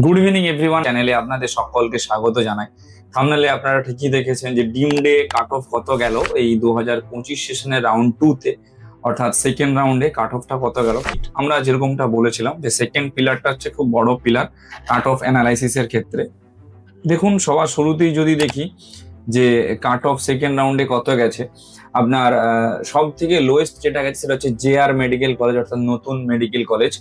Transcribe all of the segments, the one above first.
Good evening everyone, চ্যানেলে আপনাদের সকলকে স্বাগত জানাই। থাম্বনেলে আপনারা ঠিকই দেখেছেন যে ডিম ডে কাট অফ কত গেল এই 2025 সেশনের রাউন্ড 2 তে, অর্থাৎ সেকেন্ড রাউন্ডে কাট অফটা কত গেল। আমরা যেরকমটা বলেছিলাম যে সেকেন্ড পিলারটা হচ্ছে খুব বড় পিলার কাট অফ অ্যানালাইসিসের ক্ষেত্রে। দেখুন, সবার শুরুতেই যদি দেখি যে কাট অফ সেকেন্ড রাউন্ডে কত গেছে, আপনার সব থেকে লোয়েস্ট যেটা গেছে সেটা হচ্ছে জেআর মেডিকেল কলেজ, অর্থাৎ নতুন মেডিকেল কলেজ।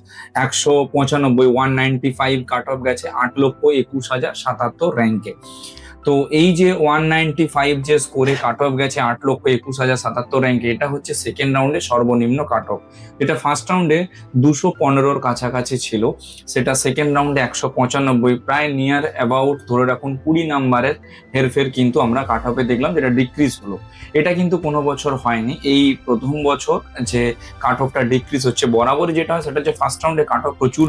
195 কাট অফ গেছে 8,21,077 র্যাঙ্কে। তো এই যে 195 যে স্কোরে কাট অফ গেছে 8,21,077 র্যাঙ্কে, এটা হচ্ছে সেকেন্ড রাউন্ডে সর্বনিম্ন কাট অফ। যেটা ফার্স্ট রাউন্ডে 215-র কাছাকাছি ছিল, সেটা সেকেন্ড রাউন্ডে 195, প্রায় নিয়ার অ্যাবাউট ধরে রাখুন 20 নাম্বারের হেরফের কিন্তু আমরা কাট অফে দেখলাম, যেটা ডিক্রিজ হলো। এটা কিন্তু কোনো বছর হয়নি, এই প্রথম বছর যে কাট অফটা ডিক্রিজ হচ্ছে। বরাবরই যেটা হয় সেটা হচ্ছে ফার্স্ট রাউন্ডে কাট অফ প্রচুর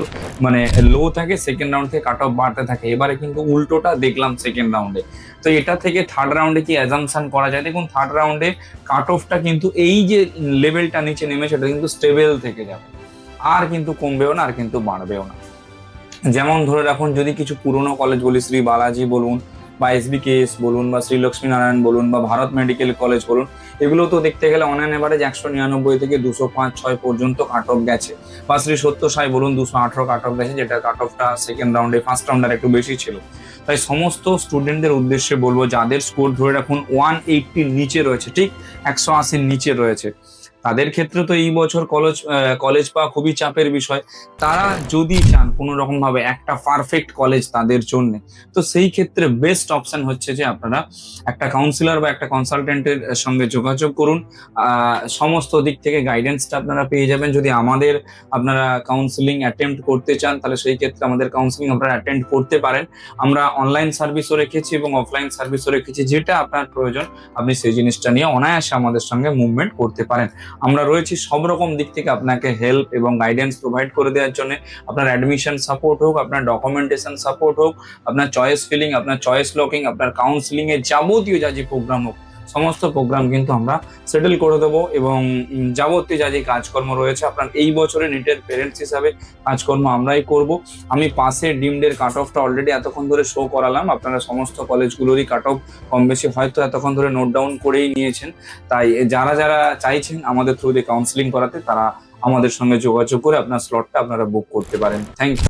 লো থাকে, সেকেন্ড রাউন্ড থেকে কাট অফ বাড়তে থাকে। এবারে কিন্তু উল্টোটা দেখলাম সেকেন্ড রাউন্ডে। তো এটা থেকে থার্ড রাউন্ডে কি অ্যাজাম্পশন করা যায়? দেখুন, থার্ড রাউন্ডে কাট অফটা কিন্তু এই যে লেভেলটা নিচে নেমে সেটা কিন্তু স্টেবল থেকে যাবে, আর কিন্তু কমবেও না, আর কিন্তু বাড়বেও না। যেমন ধরে রাখুন, যদি কিছু পুরনো কলেজ বলি, শ্রী বালাজি বলুন বা এসবিকেএস বলুন বা শ্রী লক্ষ্মীনারায়ণ বলুন বা ভারত মেডিকেল কলেজ বলুন, এগুলো তো দেখতে গেলে অন অ্যান এভারেজ 199 থেকে 205-6 পর্যন্ত কাট অফ গেছে। বা শ্রী সত্য সাই বলুন 218 কাট অফ গেছে, যেটা কাট অফটা সেকেন্ড রাউন্ডে ফার্স্ট রাউন্ডার একটু বেশি ছিল। তাই সমস্ত স্টুডেন্টদের উদ্দেশ্যে বলবো, যাদের স্কোর ধরে রাখুন 180-র নিচে রয়েছে, ঠিক 180-র নিচে রয়েছে, তাদের ক্ষেত্রে তো এই বছর কলেজ পাওয়া খুবই চাপের বিষয়। তারা যদি চান কোনো রকম ভাবে একটা পারফেক্ট কলেজ তাদের জন্য, তো সেই ক্ষেত্রে বেস্ট অপশন হচ্ছে যে আপনারা একটা কাউন্সিলর বা একটা কনসালটেন্টের সঙ্গে যোগাযোগ করুন। সমস্ত দিক থেকে গাইডেন্সটা আপনারা পেয়ে যাবেন। যদি আপনারা কাউন্সিলিং অ্যাটেম্প্ট করতে চান, তাহলে সেই ক্ষেত্রে আমাদের কাউন্সিলিং আপনারা অ্যাটেন্ড করতে পারেন। আমরা অনলাইন সার্ভিসও রেখেছি এবং অফলাইন সার্ভিসও রেখেছি, যেটা আপনার প্রয়োজন আপনি সেই জিনিসটা নিয়ে অনায়াসে আমাদের সঙ্গে মুভমেন্ট করতে পারেন। আমরা রয়েছি সব রকম দিক থেকে আপনাকে হেল্প এবং গাইডেন্স প্রোভাইড করে দেওয়ার জন্য। আপনার অ্যাডমিশন সাপোর্ট হোক, আপনার ডকুমেন্টেশন সাপোর্ট হোক, আপনার চয়েস ফিলিং, আপনার চয়েস লকিং, আপনার কাউন্সিলিং এর যাবতীয় যা যে প্রোগ্রাম হোক, সমস্ত প্রোগ্রাম কিন্তু আমরা সেটেল করে দেবো। এবং যাবতীয় যা যে কাজকর্ম রয়েছে, আপনার এই বছরে নিটের পেরেন্টস হিসাবে কাজকর্ম আমরাই করব। আমি পাশে ডিমডের কাট অফটা অলরেডি এতক্ষণ ধরে শো করালাম, আপনারা সমস্ত কলেজগুলোরই কাট অফ কম বেশি হয়তো এতক্ষণ ধরে নোট ডাউন করেই নিয়েছেন। তাই যারা যারা চাইছেন আমাদের থ্রু দিয়ে কাউন্সিলিং করাতে, তারা আমাদের সঙ্গে যোগাযোগ করে আপনার স্লটটা আপনারা বুক করতে পারেন। Thank you.